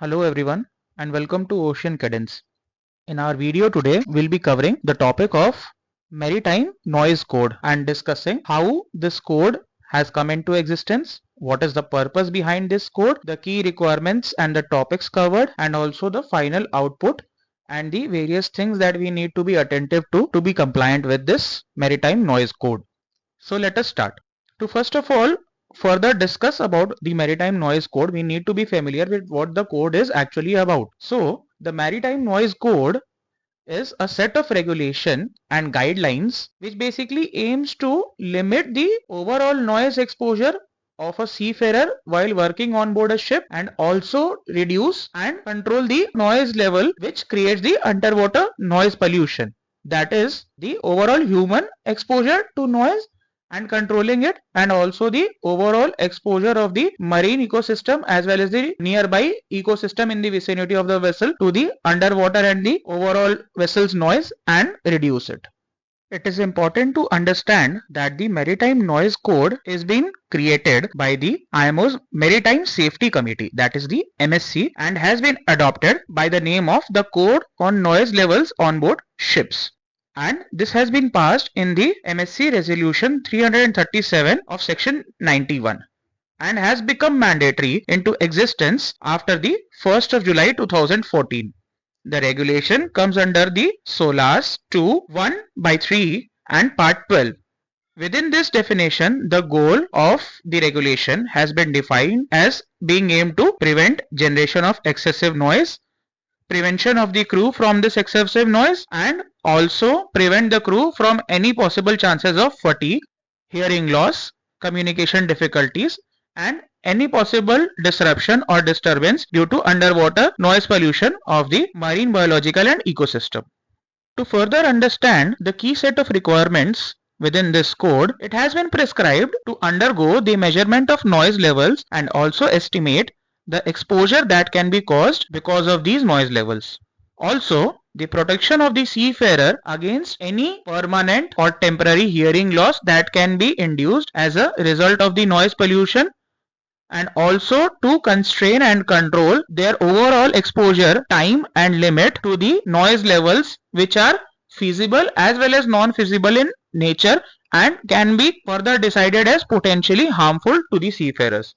Hello everyone and welcome to Ocean Cadence. In our video today, we'll be covering the topic of Maritime Noise Code and discussing how this code has come into existence, what is the purpose behind this code, the key requirements and the topics covered, and also the final output and the various things that we need to be attentive to be compliant with this Maritime Noise Code. So let us start. To first of all further discuss about the Maritime Noise Code, we need to be familiar with what the code is actually about. So the Maritime Noise Code is a set of regulation and guidelines which basically aims to limit the overall noise exposure of a seafarer while working on board a ship, and also reduce and control the noise level which creates the underwater noise pollution. That is the overall human exposure to noise and controlling it, and also the overall exposure of the marine ecosystem as well as the nearby ecosystem in the vicinity of the vessel to the underwater and the overall vessel's noise and reduce it. It is important to understand that the Maritime Noise Code is being created by the IMO's Maritime Safety Committee, that is the MSC, and has been adopted by the name of the Code on Noise Levels on Board Ships. And this has been passed in the MSC Resolution 337 of Section 91 and has become mandatory into existence after the 1st of July 2014. The regulation comes under the SOLAS 2(1)(3) and Part 12. Within this definition, the goal of the regulation has been defined as being aimed to prevent generation of excessive noise, prevention of the crew from this excessive noise, and also prevent the crew from any possible chances of fatigue, hearing loss, communication difficulties, and any possible disruption or disturbance due to underwater noise pollution of the marine biological and ecosystem. To further understand the key set of requirements within this code, it has been prescribed to undergo the measurement of noise levels and also estimate the exposure that can be caused because of these noise levels. Also, the protection of the seafarer against any permanent or temporary hearing loss that can be induced as a result of the noise pollution, and also to constrain and control their overall exposure time and limit to the noise levels which are feasible as well as non-feasible in nature and can be further decided as potentially harmful to the seafarers.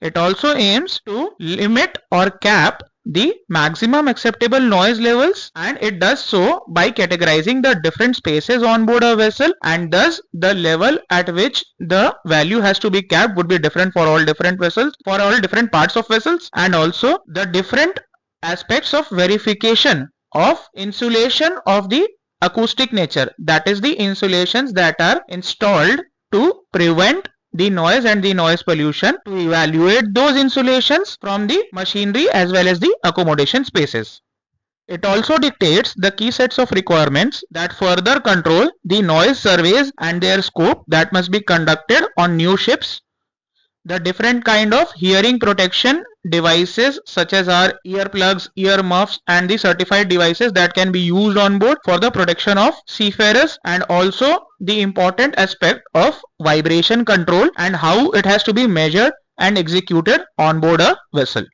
It also aims to limit or cap the maximum acceptable noise levels, and it does so by categorizing the different spaces on board a vessel, and thus the level at which the value has to be capped would be different for all different vessels, for all different parts of vessels, and also the different aspects of verification of insulation of the acoustic nature, that is the insulations that are installed to prevent the noise and the noise pollution, to evaluate those insulations from the machinery as well as the accommodation spaces. It also dictates the key sets of requirements that further control the noise surveys and their scope that must be conducted on new ships, the different kind of hearing protection devices such as our earplugs, ear muffs, and the certified devices that can be used on board for the protection of seafarers, and also the important aspect of vibration control and how it has to be measured and executed on board a vessel.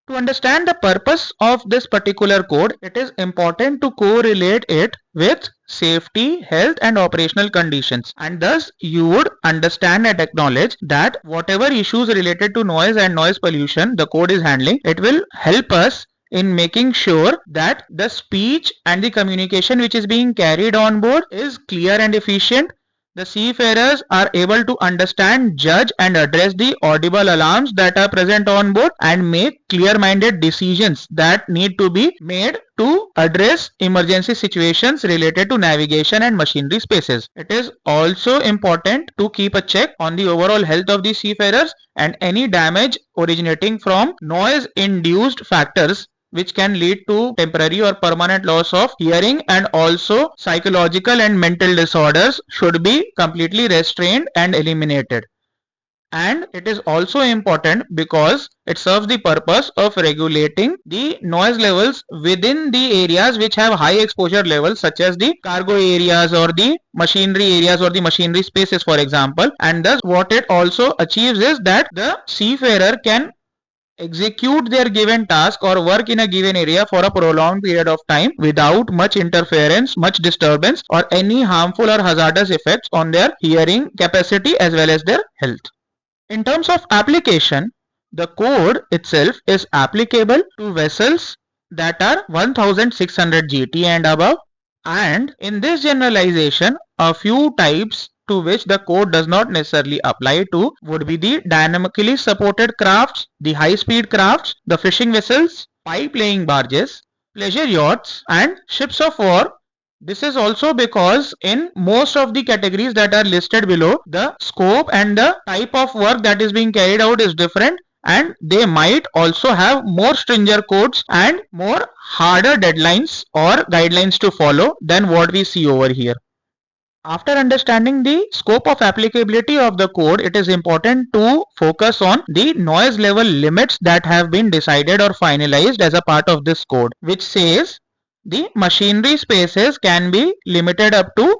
To understand the purpose of this particular code, it is important to correlate it with safety, health and operational conditions, and thus you would understand and acknowledge that whatever issues related to noise and noise pollution the code is handling, it will help us in making sure that the speech and the communication which is being carried on board is clear and efficient. The seafarers are able to understand, judge and address the audible alarms that are present on board and make clear-minded decisions that need to be made to address emergency situations related to navigation and machinery spaces. It is also important to keep a check on the overall health of the seafarers and any damage originating from noise-induced factors which can lead to temporary or permanent loss of hearing, and also psychological and mental disorders should be completely restrained and eliminated. And it is also important because it serves the purpose of regulating the noise levels within the areas which have high exposure levels, such as the cargo areas or the machinery areas or the machinery spaces, for example. And thus what it also achieves is that the seafarer can execute their given task or work in a given area for a prolonged period of time without much interference, much disturbance, or any harmful or hazardous effects on their hearing capacity as well as their health. In terms of application, the code itself is applicable to vessels that are 1600 GT and above, and in this generalization, a few types to which the code does not necessarily apply to would be the dynamically supported crafts, the high-speed crafts, the fishing vessels, pipe-laying barges, pleasure yachts, and ships of war. This is also because in most of the categories that are listed below, the scope and the type of work that is being carried out is different, and they might also have more stringent codes and more harder deadlines or guidelines to follow than what we see over here. After understanding the scope of applicability of the code, it is important to focus on the noise level limits that have been decided or finalized as a part of this code, which says the machinery spaces can be limited up to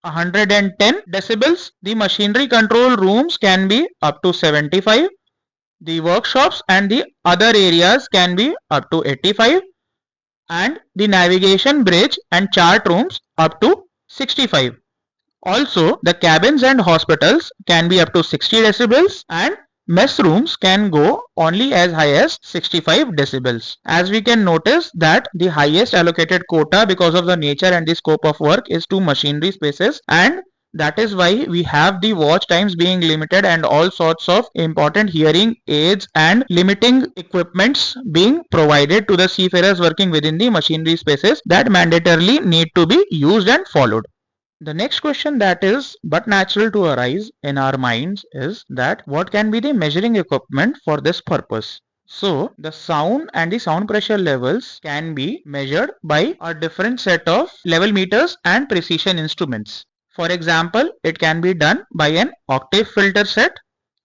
110 decibels, the machinery control rooms can be up to 75, the workshops and the other areas can be up to 85, and the navigation bridge and chart rooms up to 65. Also, the cabins and hospitals can be up to 60 decibels and mess rooms can go only as high as 65 decibels. As we can notice that the highest allocated quota because of the nature and the scope of work is to machinery spaces, and that is why we have the watch times being limited and all sorts of important hearing aids and limiting equipments being provided to the seafarers working within the machinery spaces that mandatorily need to be used and followed. The next question that is but natural to arise in our minds is that what can be the measuring equipment for this purpose? So the sound and the sound pressure levels can be measured by a different set of level meters and precision instruments. For example, it can be done by an octave filter set,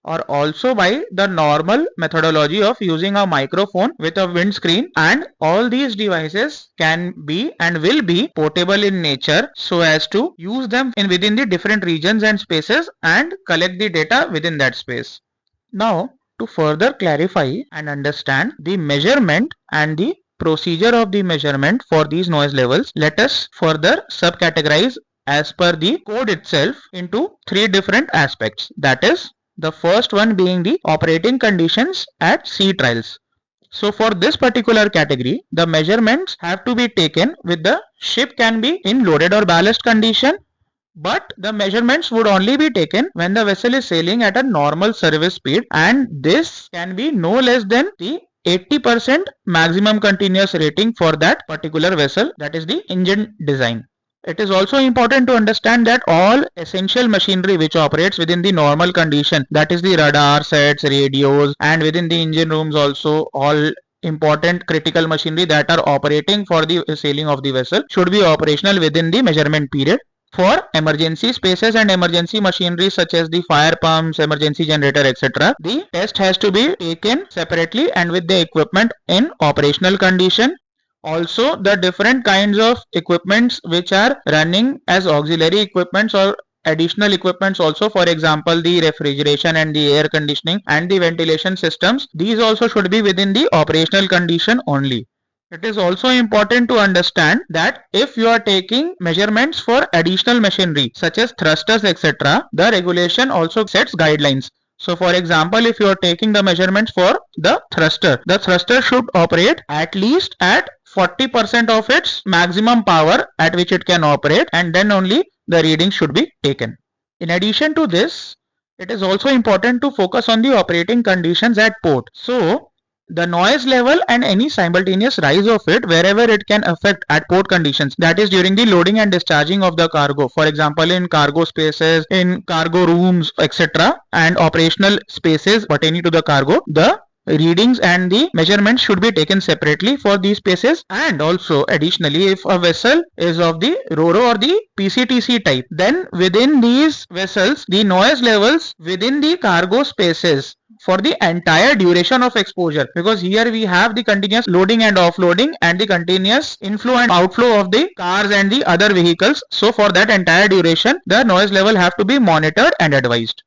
or also by the normal methodology of using a microphone with a windscreen, and all these devices can be and will be portable in nature so as to use them within the different regions and spaces and collect the data within that space. Now, to further clarify and understand the measurement and the procedure of the measurement for these noise levels, let us further subcategorize as per the code itself into three different aspects. That is, the first one being the operating conditions at sea trials. So for this particular category, the measurements have to be taken with the ship can be in loaded or ballast condition, but the measurements would only be taken when the vessel is sailing at a normal service speed, and this can be no less than the 80% maximum continuous rating for that particular vessel, that is the engine design. It is also important to understand that all essential machinery which operates within the normal condition, that is the radar sets, radios, and within the engine rooms also, all important critical machinery that are operating for the sailing of the vessel should be operational within the measurement period. For emergency spaces and emergency machinery such as the fire pumps, emergency generator, etc., the test has to be taken separately and with the equipment in operational condition. Also, the different kinds of equipments which are running as auxiliary equipments or additional equipments also, for example the refrigeration and the air conditioning and the ventilation systems, these also should be within the operational condition only. It is also important to understand that if you are taking measurements for additional machinery such as thrusters, etc., the regulation also sets guidelines. So for example, if you are taking the measurements for the thruster should operate at least at 40% of its maximum power at which it can operate, and then only the reading should be taken. In addition to this, it is also important to focus on the operating conditions at port. So the noise level and any simultaneous rise of it wherever it can affect at port conditions, that is during the loading and discharging of the cargo, for example in cargo spaces, in cargo rooms, etc., and operational spaces pertaining to the cargo, the readings and the measurements should be taken separately for these spaces. And also additionally, if a vessel is of the RoRo or the PCTC type, then within these vessels the noise levels within the cargo spaces for the entire duration of exposure, because here we have the continuous loading and offloading and the continuous inflow and outflow of the cars and the other vehicles. So for that entire duration the noise level have to be monitored and advised.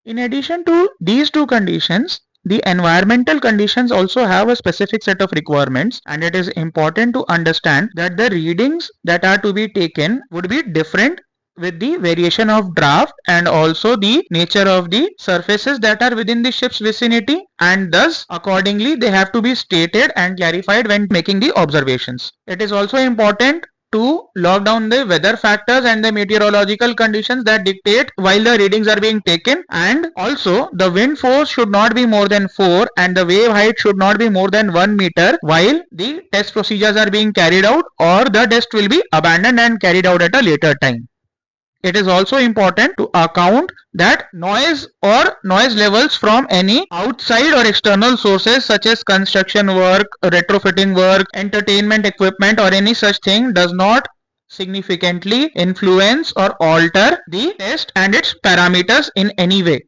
In addition to these two conditions, the environmental conditions also have a specific set of requirements, and it is important to understand that the readings that are to be taken would be different with the variation of draft and also the nature of the surfaces that are within the ship's vicinity, and thus accordingly they have to be stated and clarified when making the observations. It is also important to log down the weather factors and the meteorological conditions that dictate while the readings are being taken, and also the wind force should not be more than 4 and the wave height should not be more than 1 meter while the test procedures are being carried out, or the test will be abandoned and carried out at a later time. It is also important to account that noise or noise levels from any outside or external sources such as construction work, retrofitting work, entertainment equipment or any such thing does not significantly influence or alter the test and its parameters in any way.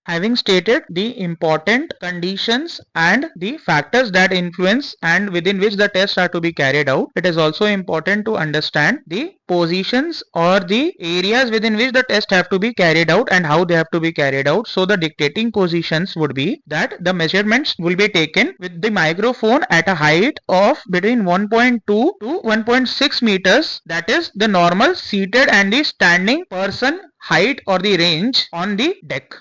Having stated the important conditions and the factors that influence and within which the tests are to be carried out, it is also important to understand the positions or the areas within which the tests have to be carried out and how they have to be carried out. So the dictating positions would be that the measurements will be taken with the microphone at a height of between 1.2 to 1.6 meters, that is the normal seated and the standing person height or the range on the deck.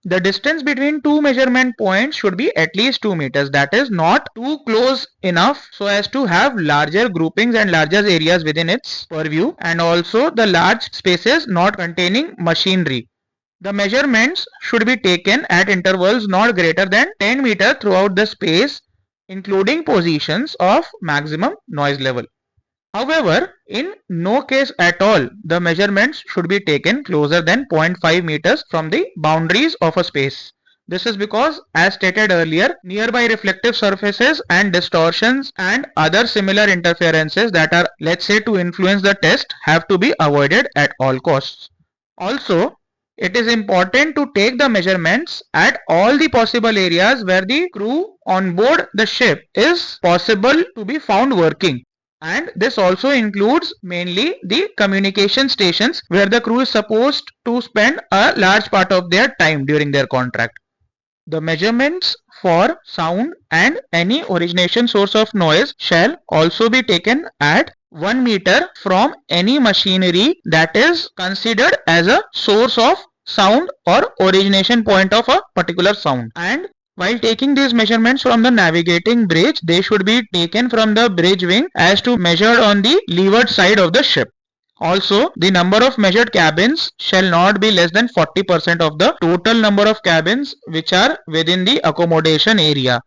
The distance between two measurement points should be at least 2 meters, that is not too close enough so as to have larger groupings and larger areas within its purview, and also the large spaces not containing machinery. The measurements should be taken at intervals not greater than 10 meters throughout the space, including positions of maximum noise level. However, in no case at all, the measurements should be taken closer than 0.5 meters from the boundaries of a space. This is because, as stated earlier, nearby reflective surfaces and distortions and other similar interferences that are, let's say, to influence the test have to be avoided at all costs. Also, it is important to take the measurements at all the possible areas where the crew on board the ship is possible to be found working. And this also includes mainly the communication stations where the crew is supposed to spend a large part of their time during their contract. The measurements for sound and any origination source of noise shall also be taken at 1 meter from any machinery that is considered as a source of sound or origination point of a particular sound. And while taking these measurements from the navigating bridge, they should be taken from the bridge wing as to measured on the leeward side of the ship. Also, the number of measured cabins shall not be less than 40% of the total number of cabins which are within the accommodation area.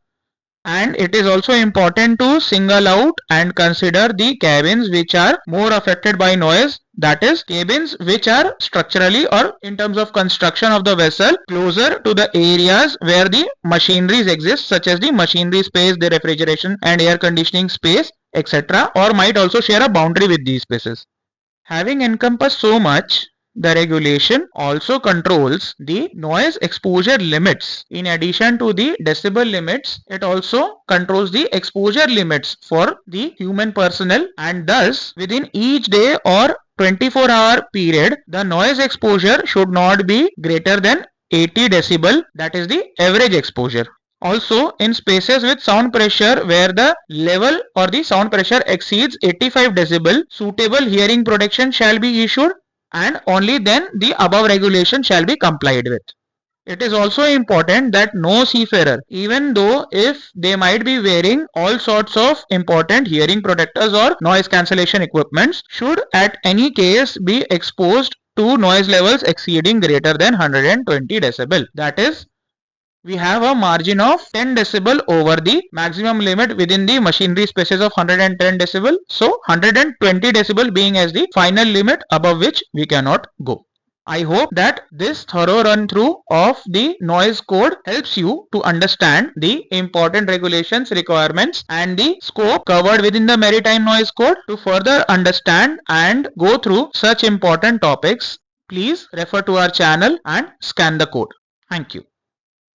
And it is also important to single out and consider the cabins which are more affected by noise, that is cabins which are structurally or in terms of construction of the vessel closer to the areas where the machineries exist, such as the machinery space, the refrigeration and air conditioning space, etc., or might also share a boundary with these spaces. Having encompassed so much, the regulation also controls the noise exposure limits. In addition to the decibel limits, it also controls the exposure limits for the human personnel, and thus within each day or 24-hour period, the noise exposure should not be greater than 80 decibel, that is the average exposure. Also, in spaces with sound pressure where the level or the sound pressure exceeds 85 decibel, suitable hearing protection shall be issued, and only then the above regulation shall be complied with. It is also important that no seafarer, even though if they might be wearing all sorts of important hearing protectors or noise cancellation equipments, should at any case be exposed to noise levels exceeding greater than 120 decibel. That is, we have a margin of 10 decibel over the maximum limit within the machinery spaces of 110 decibel. So 120 decibel being as the final limit above which we cannot go. I hope that this thorough run through of the noise code helps you to understand the important regulations, requirements and the scope covered within the Maritime Noise Code. To further understand and go through such important topics, please refer to our channel and scan the code. Thank you.